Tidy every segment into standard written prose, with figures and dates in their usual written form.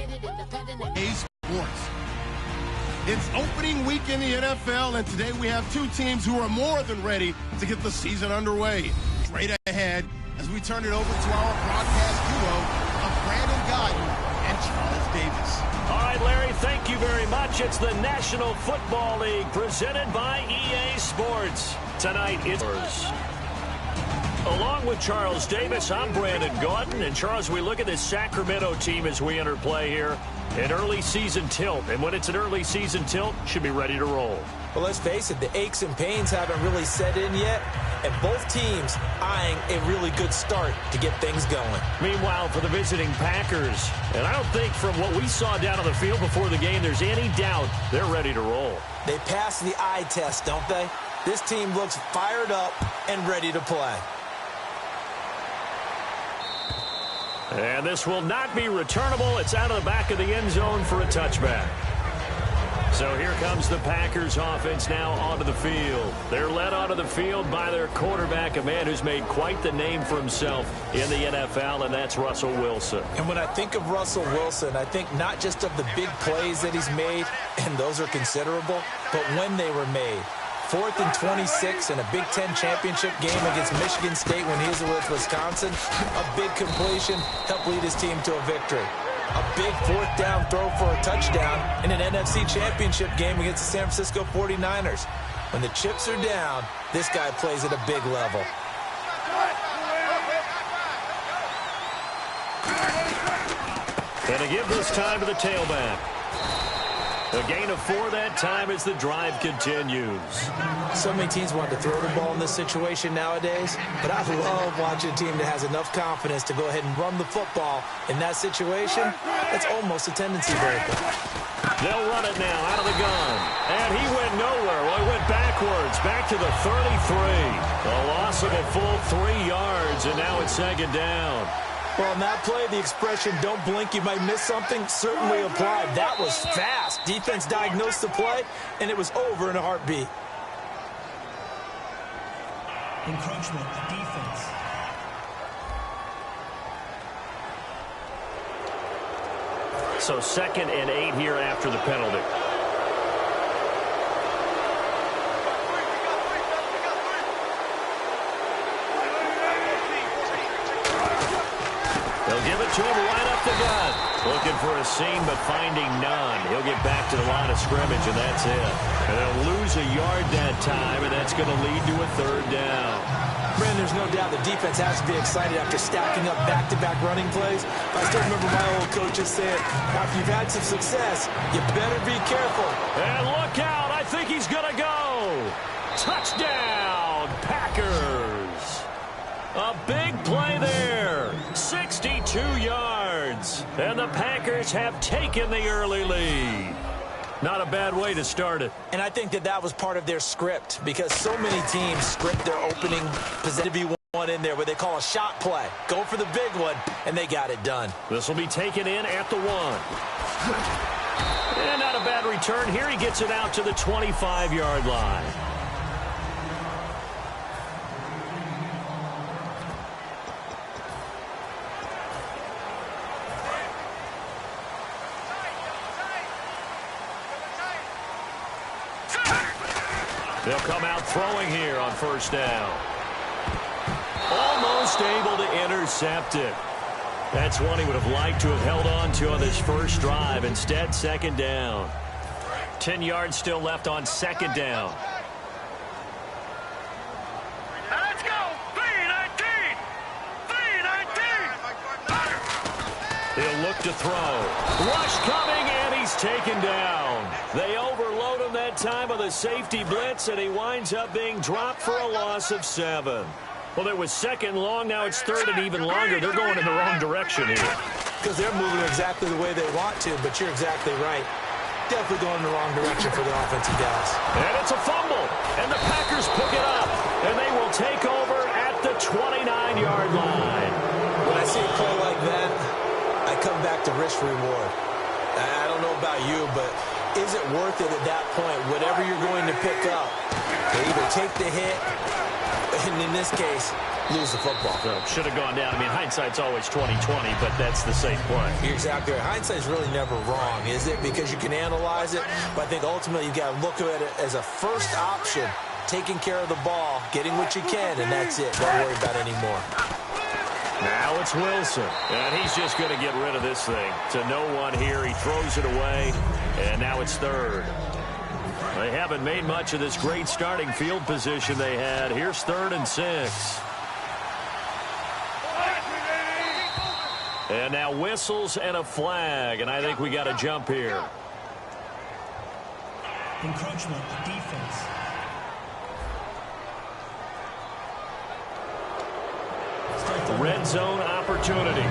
Sports. It's opening week in the NFL, and today we have two teams who are more than ready to get the season underway. Straight ahead as we turn it over to our broadcast duo of Brandon Godden and Charles Davis. All right, Larry, thank you very much. It's the National Football League presented by EA Sports. Tonight it's along with Charles Davis, I'm Brandon Gaudin. And Charles, we look at this Sacramento team as we enter play here. An early season tilt. And when it's an early season tilt, should be ready to roll. Well, let's face it, the aches and pains haven't really set in yet. And both teams eyeing a really good start to get things going. Meanwhile, for the visiting Packers, and I don't think from what we saw down on the field before the game, there's any doubt they're ready to roll. They passed the eye test, don't they? This team looks fired up and ready to play. And this will not be returnable. It's out of the back of the end zone for a touchback. So here comes the Packers offense now onto the field. They're led onto the field by their quarterback, a man who's made quite the name for himself in the NFL, and that's Russell Wilson. And when I think of Russell Wilson, I think not just of the big plays that he's made, and those are considerable, but when they were made. 4th and 26 in a Big Ten championship game against Michigan State when he was with Wisconsin. A big completion helped lead his team to a victory. A big 4th down throw for a touchdown in an NFC championship game against the San Francisco 49ers. When the chips are down, this guy plays at a big level. And to give this time to the tailback. A gain of 4 that time as the drive continues. So many teams want to throw the ball in this situation nowadays, but I love watching a team that has enough confidence to go ahead and run the football in that situation. That's almost a tendency breaker. They'll run it now out of the gun. And he went nowhere. Well, he went backwards, back to the 33. A loss of a full 3 yards, and now it's second down. Well, on that play, the expression, don't blink, you might miss something, certainly applied. That was fast. Defense diagnosed the play, and it was over in a heartbeat. Encroachment, defense. So 2nd and 8 here after the penalty. They'll give it to him right up the gut. Looking for a seam, but finding none. He'll get back to the line of scrimmage, and that's it. And they'll lose a yard that time, and that's going to lead to a 3rd down. Brandon, there's no doubt the defense has to be excited after stacking up back-to-back running plays. I still remember my old coaches saying, after you've had some success, you better be careful. And look out. I think he's going to go. Touchdown, Packers. A big play there. 62 yards. And the Packers have taken the early lead. Not a bad way to start it. And I think that was part of their script because so many teams script their opening position to be one in there where they call a shot play. Go for the big one, and they got it done. This will be taken in at the 1. And not a bad return. Here he gets it out to the 25-yard line. They'll come out throwing here on 1st down. Almost able to intercept it. That's one he would have liked to have held on to on this first drive. Instead, 2nd down. 10 yards still left on 2nd down. Let's go! 3-19! 3-19! He'll look to throw. Rush coming, and he's taken down. They overload him that time with a safety blitz, and he winds up being dropped for a loss of 7. Well, it was 2nd long. Now it's 3rd and even longer. They're going in the wrong direction here. Because they're moving exactly the way they want to, but you're exactly right. Definitely going in the wrong direction for the offensive guys. And it's a fumble, and the Packers pick it up, and they will take over at the 29-yard line. When I see a play like that, I come back to risk-reward. I don't know about you, but is it worth it at that point, whatever you're going to pick up, to either take the hit, and in this case, lose the football. So should have gone down. I mean, hindsight's always 20/20, but that's the safe play. You're exactly right. Hindsight's really never wrong, is it? Because you can analyze it, but I think ultimately you got to look at it as a first option, taking care of the ball, getting what you can, and that's it. Don't worry about it anymore. Now it's Wilson, and he's just going to get rid of this thing. To no one here, he throws it away, and now it's third. They haven't made much of this great starting field position they had. Here's 3rd and 6. And now whistles and a flag, and I think we got to jump here. Encroachment, defense. Red zone opportunity.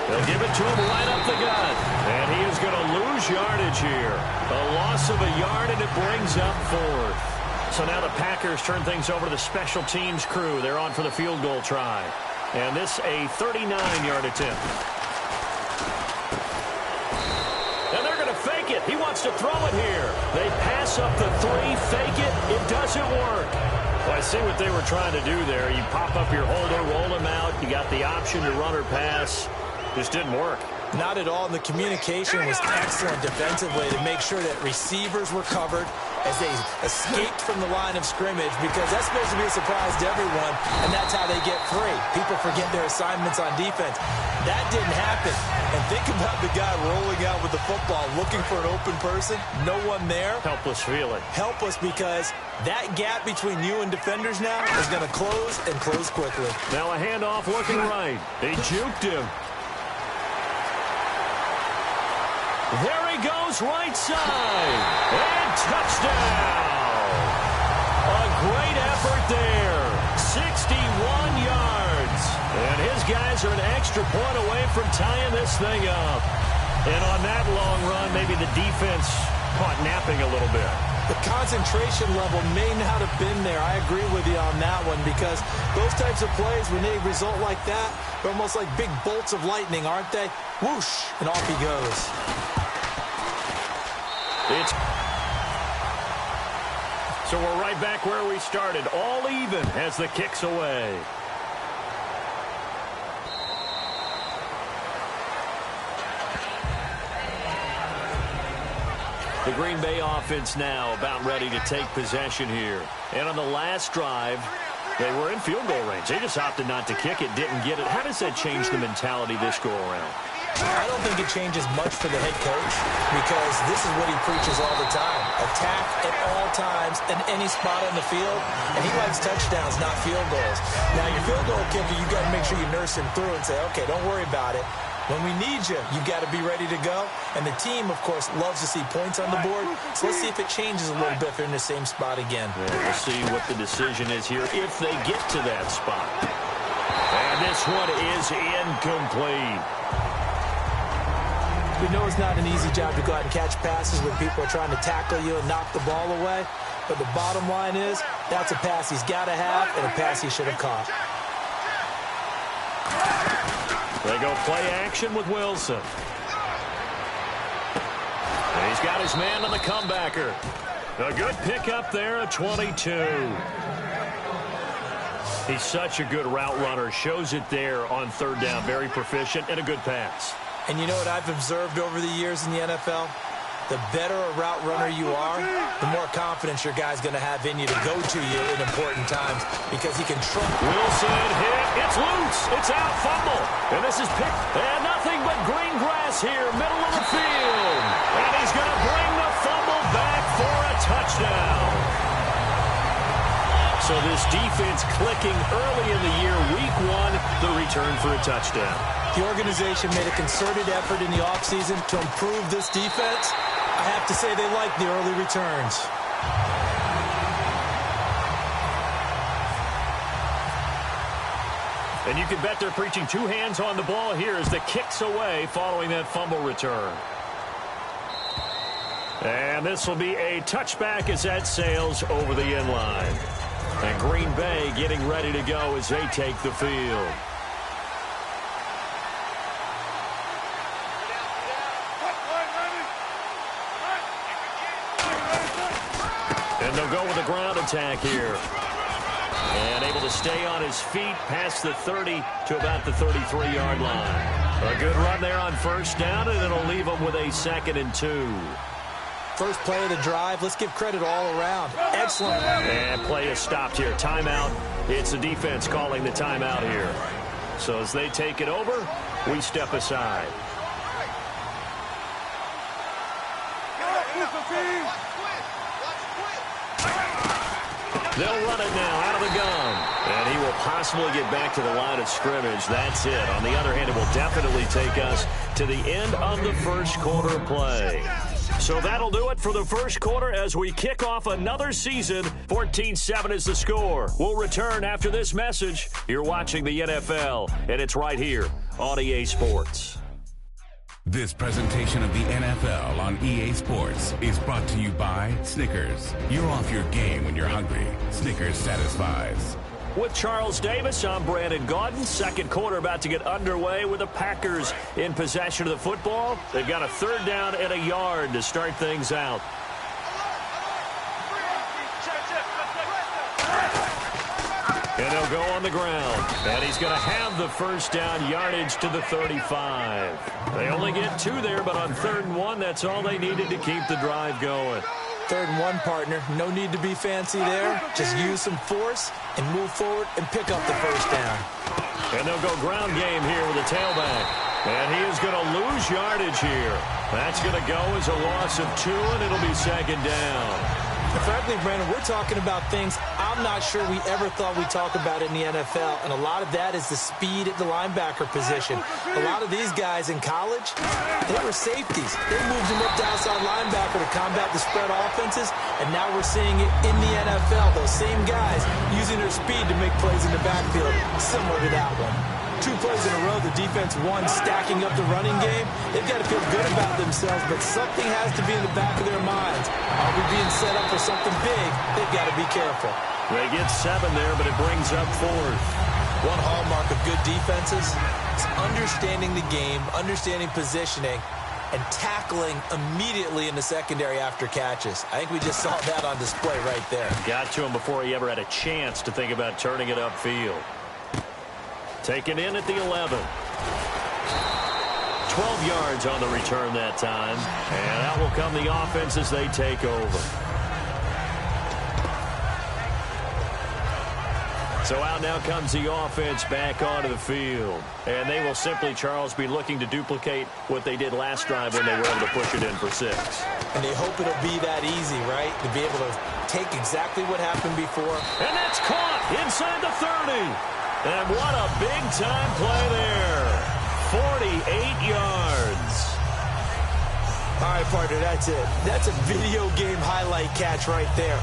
They'll give it to him right up the gut. And he is going to lose yardage here. A loss of a yard, and it brings up 4th. So now the Packers turn things over to the special teams crew. They're on for the field goal try. And this a 39-yard attempt. And they're going to fake it. He wants to throw it here. They pass up the 3, fake it. It doesn't work. Well, I see what they were trying to do there. You pop up your holder, roll him out. You got the option to run or pass. Just didn't work. Not at all, and the communication was excellent defensively to make sure that receivers were covered as they escaped from the line of scrimmage, because that's supposed to be a surprise to everyone, and that's how they get free. People forget their assignments on defense. That didn't happen. And think about the guy rolling out with the football, looking for an open person, no one there. Helpless feeling. Helpless, because that gap between you and defenders now is going to close, and close quickly. Now a handoff looking right. They juked him. There he goes, right side. And touchdown. A great effort there. 61 yards. And his guys are an extra point away from tying this thing up. And on that long run, maybe the defense caught napping a little bit. The concentration level may not have been there. I agree with you on that one, because those types of plays, when they result like that, they're almost like big bolts of lightning, aren't they? Whoosh, and off he goes. So we're right back where we started, all even as the kick's away. The Green Bay offense now about ready to take possession here. And on the last drive, they were in field goal range. They just opted not to kick it, didn't get it. How does that change the mentality this go around? I don't think it changes much for the head coach, because this is what he preaches all the time. Attack at all times in any spot on the field, and he likes touchdowns, not field goals. Now, your field goal kicker, you got to make sure you nurse him through and say, okay, don't worry about it. When we need you, you got to be ready to go. And the team, of course, loves to see points on the board. So let's see if it changes a little bit if they're in the same spot again. Yeah, we'll see what the decision is here if they get to that spot. And this one is incomplete. We know it's not an easy job to go out and catch passes when people are trying to tackle you and knock the ball away. But the bottom line is, that's a pass he's got to have and a pass he should have caught. They go play action with Wilson. And he's got his man on the comebacker. A good pickup there at 22. He's such a good route runner. Shows it there on 3rd down. Very proficient and a good pass. And you know what I've observed over the years in the NFL? The better a route runner you are, the more confidence your guy's going to have in you to go to you in important times, because he can trust. Wilson hit. It's loose. It's out. Fumble. And this is picked. And nothing but green grass here, middle of the field. And he's going to bring the fumble back for a touchdown. So this defense clicking early in the year, week 1, the return for a touchdown. The organization made a concerted effort in the offseason to improve this defense. I have to say they like the early returns. And you can bet they're preaching 2 hands on the ball here as the kick's away following that fumble return. And this will be a touchback as that sails over the end line. And Green Bay getting ready to go as they take the field. attack here. And able to stay on his feet past the 30 to about the 33-yard line. A good run there on first down, and it'll leave him with a 2nd and 2. First play of the drive. Let's give credit all around. Excellent. And play is stopped here. Timeout. It's the defense calling the timeout here. So as they take it over, we step aside. They'll run it now out of the gun. And he will possibly get back to the line of scrimmage. That's it. On the other hand, it will definitely take us to the end of the first quarter play. So that'll do it for the first quarter as we kick off another season. 14-7 is the score. We'll return after this message. You're watching the NFL, and it's right here on EA Sports. This presentation of the NFL on EA Sports is brought to you by Snickers. You're off your game when you're hungry. Snickers satisfies. With Charles Davis, I'm Brandon Gaudin. Second quarter about to get underway with the Packers in possession of the football. They've got a 3rd down and a yard to start things out. And they'll go on the ground. And he's going to have the first down yardage to the 35. They only get 2 there, but on 3rd and 1, that's all they needed to keep the drive going. 3rd and 1, partner. No need to be fancy there. Just use some force and move forward and pick up the first down. And they'll go ground game here with the tailback. And he is going to lose yardage here. That's going to go as a loss of 2, and it'll be 2nd down. Frankly, Brandon, we're talking about things I'm not sure we ever thought we'd talk about in the NFL, and a lot of that is the speed at the linebacker position. A lot of these guys in college, they were safeties. They moved them up to outside linebacker to combat the spread offenses, and now we're seeing it in the NFL. Those same guys using their speed to make plays in the backfield, similar to that one. 2 plays in a row, the defense won, stacking up the running game. They've got to feel good about themselves, but something has to be in the back of their minds. Are we being set up for something big? They've got to be careful. They get 7 there, but it brings up 4th. One hallmark of good defenses is understanding the game, understanding positioning, and tackling immediately in the secondary after catches. I think we just saw that on display right there. Got to him before he ever had a chance to think about turning it upfield. Taken in at the 11. 12 yards on the return that time. And out will come the offense as they take over. So out now comes the offense back onto the field. And they will simply, Charles, be looking to duplicate what they did last drive when they were able to push it in for 6. And they hope it'll be that easy, right? To be able to take exactly what happened before. And that's caught inside the 30. And what a big-time play there. 48 yards. All right, partner, that's it. That's a video game highlight catch right there.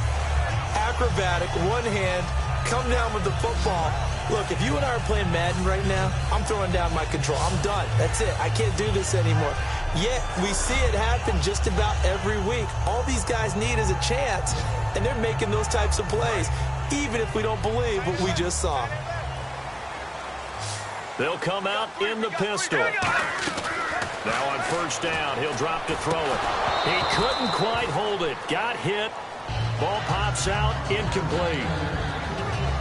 Acrobatic, one hand, come down with the football. Look, if you and I are playing Madden right now, I'm throwing down my control. I'm done. That's it. I can't do this anymore. Yet, we see it happen just about every week. All these guys need is a chance, and they're making those types of plays, even if we don't believe what we just saw. They'll come out in the pistol. Now on first down, he'll drop to throw it. He couldn't quite hold it. Got hit. Ball pops out, incomplete.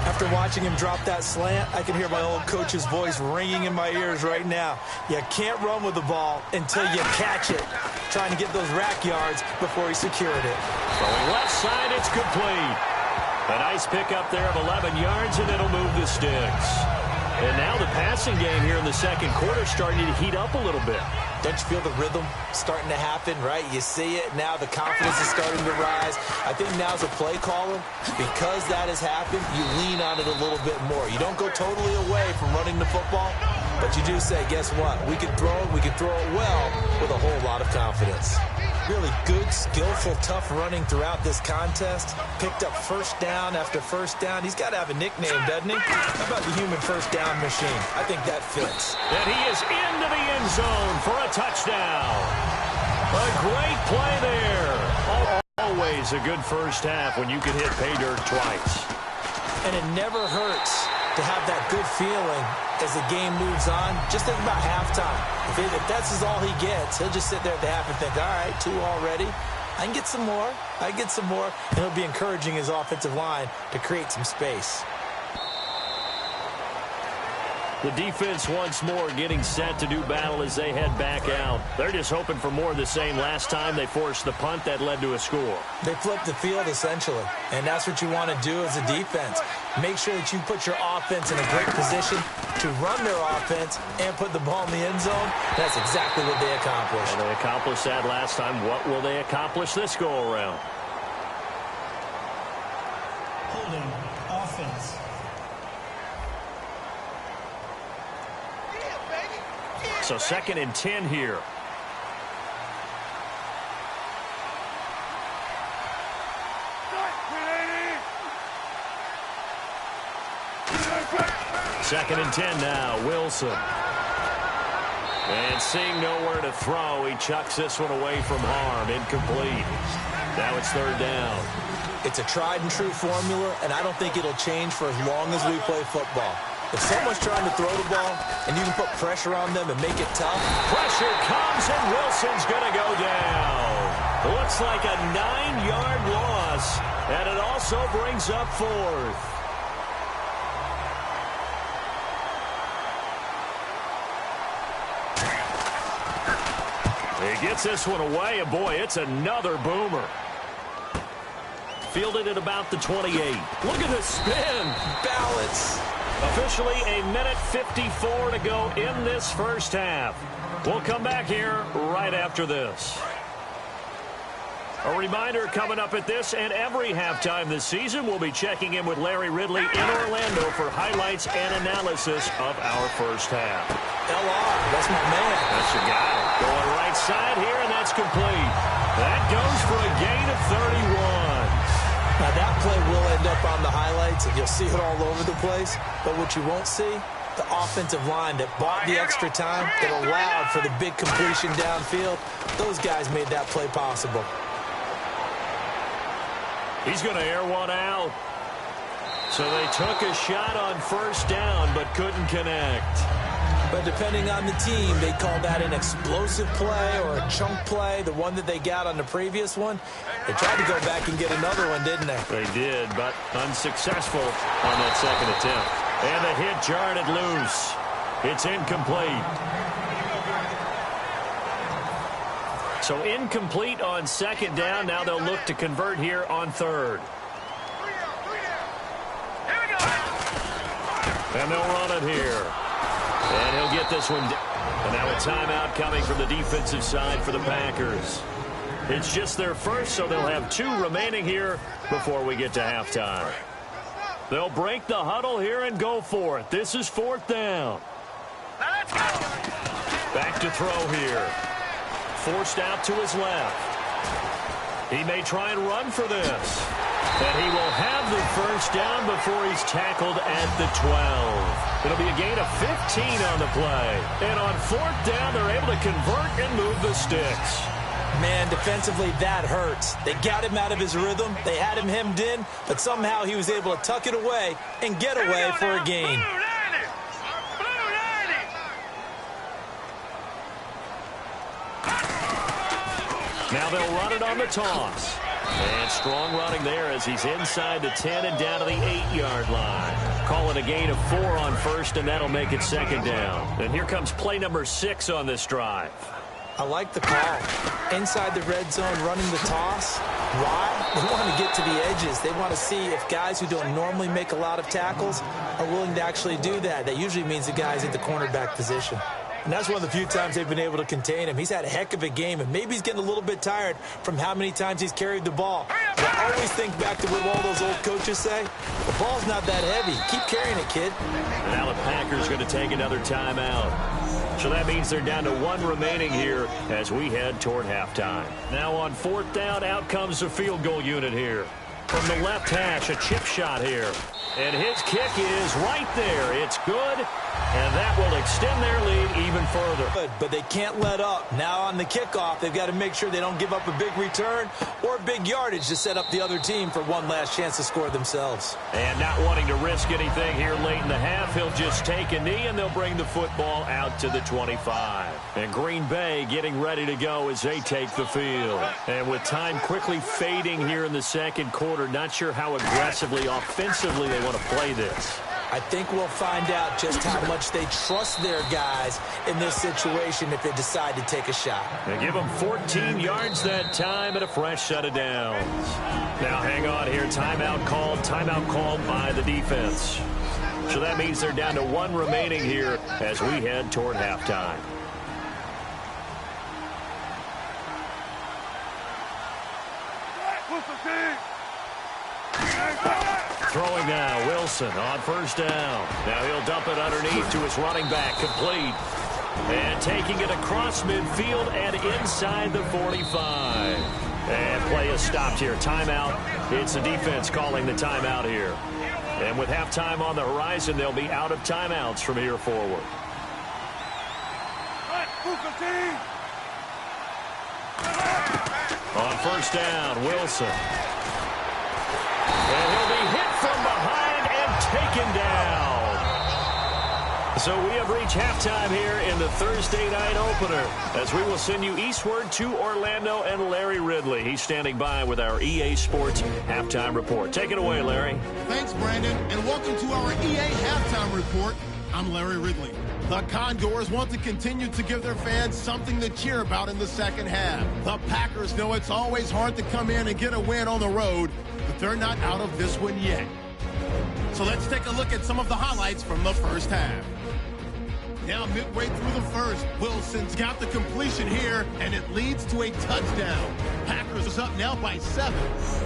After watching him drop that slant, I can hear my old coach's voice ringing in my ears right now. You can't run with the ball until you catch it. Trying to get those rack yards before he secured it. Going left side, it's complete. A nice pickup there of 11 yards, and it'll move the sticks. And now the passing game here in the second quarter starting to heat up a little bit. Don't you feel the rhythm starting to happen, right? You see it now. The confidence is starting to rise. I think now as a play caller, because that has happened, you lean on it a little bit more. You don't go totally away from running the football, but you do say, guess what? We can throw it. We can throw it well with a whole lot of confidence. Really good, skillful, tough running throughout this contest. Picked up first down after first down. He's got to have a nickname, doesn't he? How about the human first down machine? I think that fits. And he is into the end zone for a touchdown. A great play there. Always a good first half when you can hit pay dirt twice. And it never hurts to have that good feeling as the game moves on. Just think about halftime. If that's all he gets, he'll just sit there at the half and think, all right, 2 already. I can get some more. And it'll be encouraging his offensive line to create some space. The defense once more getting set to do battle as they head back out. They're just hoping for more of the same. Last time they forced the punt that led to a score. They flipped the field, essentially, and that's what you want to do as a defense. Make sure that you put your offense in a great position to run their offense and put the ball in the end zone. That's exactly what they accomplished. And they accomplished that last time. What will they accomplish this go-around? Holding offense. So 2nd and 10 here. Second and 10 now, Wilson. And seeing nowhere to throw, he chucks this one away from harm. Incomplete. Now it's 3rd down. It's a tried and true formula, and I don't think it'll change for as long as we play football. If someone's trying to throw the ball and you can put pressure on them and make it tough. Pressure comes and Wilson's going to go down. Looks like a 9-yard loss, and it also brings up 4th. He gets this one away, and boy, it's another boomer. Fielded at about the 28. Look at the spin. Balance. Officially a minute 54 to go in this first half. We'll come back here right after this. A reminder coming up at this and every halftime this season, we'll be checking in with Larry Ridley in Orlando for highlights and analysis of our first half. LR, that's my man. That's your guy. Going right side here, and that's complete. That goes for a gain of 31. Now, that play will end up on the highlights, and you'll see it all over the place. But what you won't see, the offensive line that bought the extra time, that allowed for the big completion downfield, those guys made that play possible. He's going to air one out. So they took a shot on 1st down, but couldn't connect. But depending on the team, they call that an explosive play or a chunk play, the one that they got on the previous one. They tried to go back and get another one, didn't they? They did, but unsuccessful on that 2nd attempt. And the hit jarred it loose. It's incomplete. So incomplete on 2nd down. Now they'll look to convert here on 3rd. And they'll run it here. And he'll get this one. And now a timeout coming from the defensive side for the Packers. It's just their first, so they'll have 2 remaining here before we get to halftime. They'll break the huddle here and go for it. This is 4th down. Back to throw here. Forced out to his left. He may try and run for this. And he will have the 1st down before he's tackled at the 12. It'll be a gain of 15 on the play. And on 4th down, they're able to convert and move the sticks. Man, defensively, that hurts. They got him out of his rhythm. They had him hemmed in, but somehow he was able to tuck it away and get away for a gain. Now they'll run it on the toss. And strong running there as he's inside the 10 and down to the 8-yard line. Call it a gain of 4 on 1st, and that'll make it 2nd down. And here comes play number 6 on this drive. I like the call. Inside the red zone, running the toss. Why? They want to get to the edges. They want to see if guys who don't normally make a lot of tackles are willing to actually do that. That usually means the guy's at the cornerback position. And that's one of the few times they've been able to contain him. He's had a heck of a game, and maybe he's getting a little bit tired from how many times he's carried the ball. But I always think back to what all those old coaches say. The ball's not that heavy. Keep carrying it, kid. And now the Packers going to take another timeout. So that means they're down to 1 remaining here as we head toward halftime. Now on 4th down, out comes the field goal unit here. From the left hash, a chip shot here. And his kick is right there. It's good, and that will extend their lead even further. Good, but they can't let up. Now on the kickoff, they've got to make sure they don't give up a big return or big yardage to set up the other team for one last chance to score themselves. And not wanting to risk anything here late in the half, he'll just take a knee, and they'll bring the football out to the 25. And Green Bay getting ready to go as they take the field. And with time quickly fading here in the second quarter, not sure how aggressively, offensively they want to play this. I think we'll find out just how much they trust their guys in this situation if they decide to take a shot. They give them 14 yards that time and a fresh set of downs. Now hang on here. Timeout called by the defense. So that means they're down to one remaining here as we head toward halftime. Throwing now, Wilson on first down. Now he'll dump it underneath to his running back, complete. And taking it across midfield and inside the 45. And play is stopped here. Timeout. It's the defense calling the timeout here. And with halftime on the horizon, they'll be out of timeouts from here forward. On first down, Wilson. And he'll be hit from behind and taken down. So we have reached halftime here in the Thursday night opener as we will send you eastward to Orlando and Larry Ridley. He's standing by with our EA Sports halftime report. Take it away, Larry. Thanks, Brandon, and welcome to our EA halftime report. I'm Larry Ridley. The Condors want to continue to give their fans something to cheer about in the second half. The Packers know it's always hard to come in and get a win on the road, but they're not out of this one yet. So let's take a look at some of the highlights from the first half. Now midway through the first, Wilson's got the completion here, and it leads to a touchdown. Packers is up now by 7.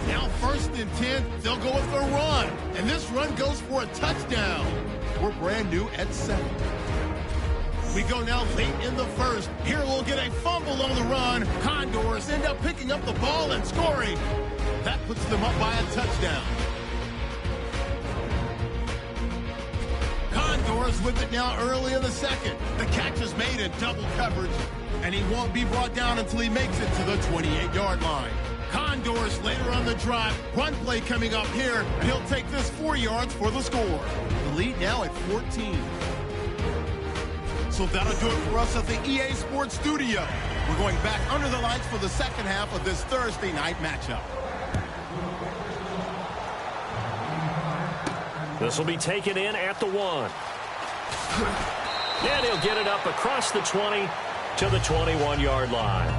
Now 1st and 10, they'll go with a run, and this run goes for a touchdown. We're brand new at 7. We go now late in the first. Here we'll get a fumble on the run. Condors end up picking up the ball and scoring. That puts them up by a touchdown. Condors with it now early in the second. The catch is made in double coverage, and he won't be brought down until he makes it to the 28-yard line. Condors later on the drive. Run play coming up here, and he'll take this 4 yards for the score. The lead now at 14. So that'll do it for us at the EA Sports Studio. We're going back under the lights for the second half of this Thursday night matchup. This will be taken in at the 1. And he'll get it up across the 20 to the 21-yard line.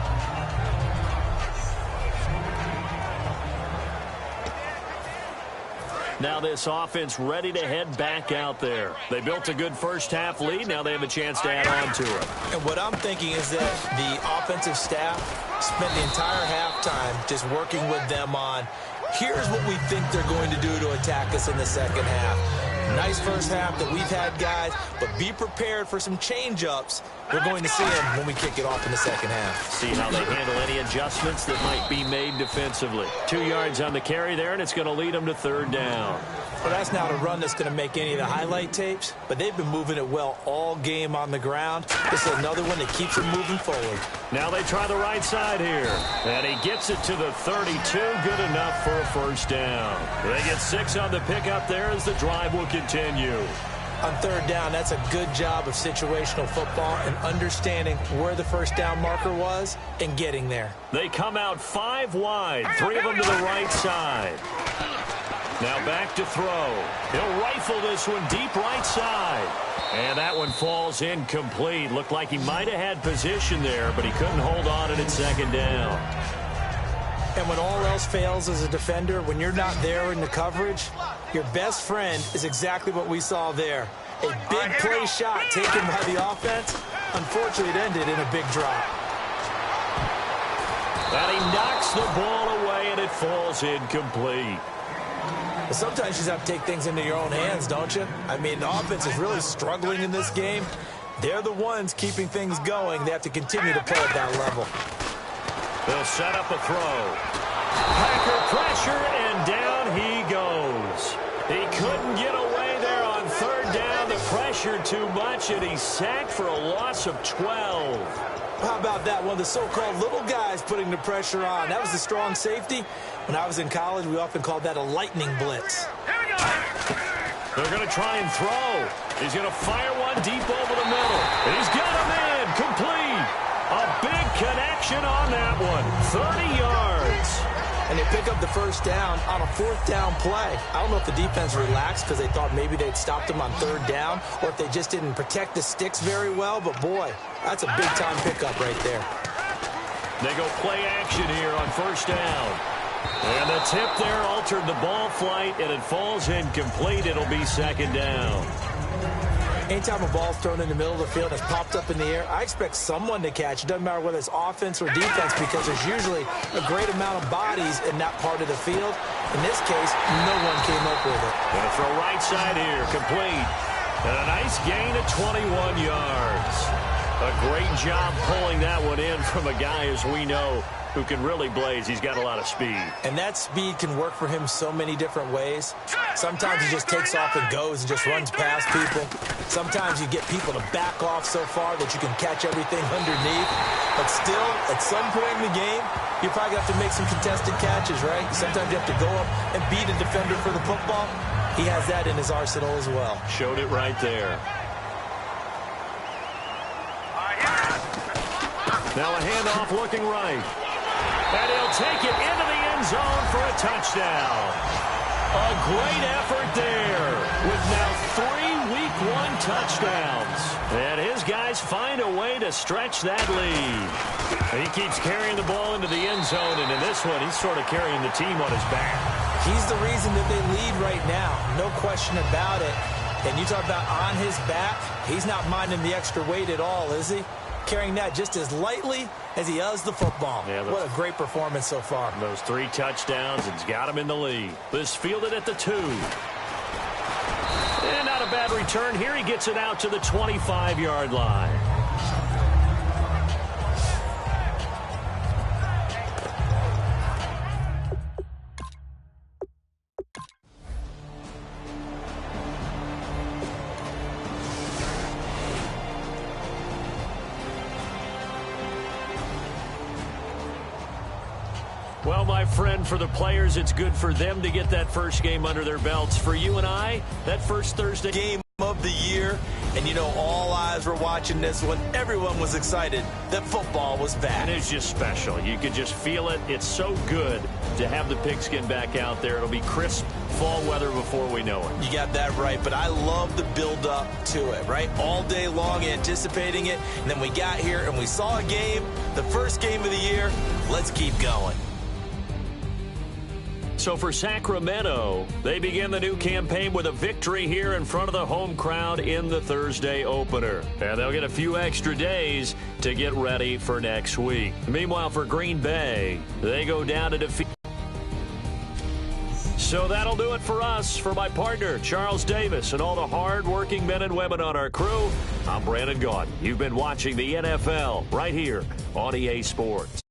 Now this offense ready to head back out there. They built a good first half lead. Now they have a chance to add on to it. And what I'm thinking is that the offensive staff spent the entire halftime just working with them on, here's what we think they're going to do to attack us in the second half. Nice first half that we've had, guys, but be prepared for some change-ups. We're going to see them when we kick it off in the second half. See how they handle any adjustments that might be made defensively. 2 yards on the carry there, and it's going to lead them to 3rd down. Well, that's not a run that's going to make any of the highlight tapes, but they've been moving it well all game on the ground. This is another one that keeps them moving forward. Now they try the right side here, and he gets it to the 32. Good enough for a 1st down. They get 6 on the pickup there as the drive will continue. On 3rd down, that's a good job of situational football and understanding where the 1st down marker was and getting there. They come out 5 wide, 3 of them to the right side. Now back to throw. He'll rifle this one deep right side. And that one falls incomplete. Looked like he might have had position there, but he couldn't hold on at 2nd down. And when all else fails as a defender, when you're not there in the coverage, your best friend is exactly what we saw there. A big play shot taken by the offense. Unfortunately, it ended in a big drop. And he knocks the ball away, and it falls incomplete. But sometimes you just have to take things into your own hands, don't you? I mean, the offense is really struggling in this game. They're the ones keeping things going. They have to continue to play at that level. They'll set up a throw. Packer pressure, and down pressured too much, and he's sacked for a loss of 12. How about that? One of the so-called little guys putting the pressure on. That was the strong safety. When I was in college, we often called that a lightning blitz. Here we go. They're going to try and throw. He's going to fire one deep over the middle. And he's got him in. Complete. A big connection on that one. 30 yards. And they pick up the first down on a fourth down play. I don't know if the defense relaxed because they thought maybe they'd stopped them on third down or if they just didn't protect the sticks very well. But, boy, that's a big-time pickup right there. They go play action here on first down. And the tip there altered the ball flight, and it falls incomplete. It'll be second down. Anytime a ball's thrown in the middle of the field and it's popped up in the air, I expect someone to catch. It doesn't matter whether it's offense or defense because there's usually a great amount of bodies in that part of the field. In this case, no one came up with it. Going to throw right side here, complete. And a nice gain of 21 yards. A great job pulling that one in from a guy, as we know, who can really blaze. He's got a lot of speed. And that speed can work for him so many different ways. Sometimes he just takes off and goes and just runs past people. Sometimes you get people to back off so far that you can catch everything underneath. But still, at some point in the game, you probably have to make some contested catches, right? Sometimes you have to go up and beat a defender for the football. He has that in his arsenal as well. Showed it right there. Now a handoff looking right. And he'll take it into the end zone for a touchdown. A great effort there with now 3 Week 1 touchdowns. And his guys find a way to stretch that lead. He keeps carrying the ball into the end zone, and in this one, he's sort of carrying the team on his back. He's the reason that they lead right now. No question about it. And you talk about on his back, he's not minding the extra weight at all, is he? Carrying that just as lightly as he does the football. Yeah, what a great performance so far. Those 3 touchdowns, it's got him in the lead. This fielded at the 2. And not a bad return. Here he gets it out to the 25-yard line. Well, my friend, for the players, it's good for them to get that first game under their belts. For you and I, that first Thursday game of the year, and you know all eyes were watching this one. Everyone was excited that football was back. And it's just special. You could just feel it. It's so good to have the pigskin back out there. It'll be crisp fall weather before we know it. You got that right, but I love the build-up to it, right? All day long anticipating it, and then we got here and we saw a game, the first game of the year. Let's keep going. So for Sacramento, they begin the new campaign with a victory here in front of the home crowd in the Thursday opener. And they'll get a few extra days to get ready for next week. Meanwhile, for Green Bay, they go down to defeat. So that'll do it for us. For my partner, Charles Davis, and all the hard-working men and women on our crew, I'm Brandon Gaudin. You've been watching the NFL right here on EA Sports.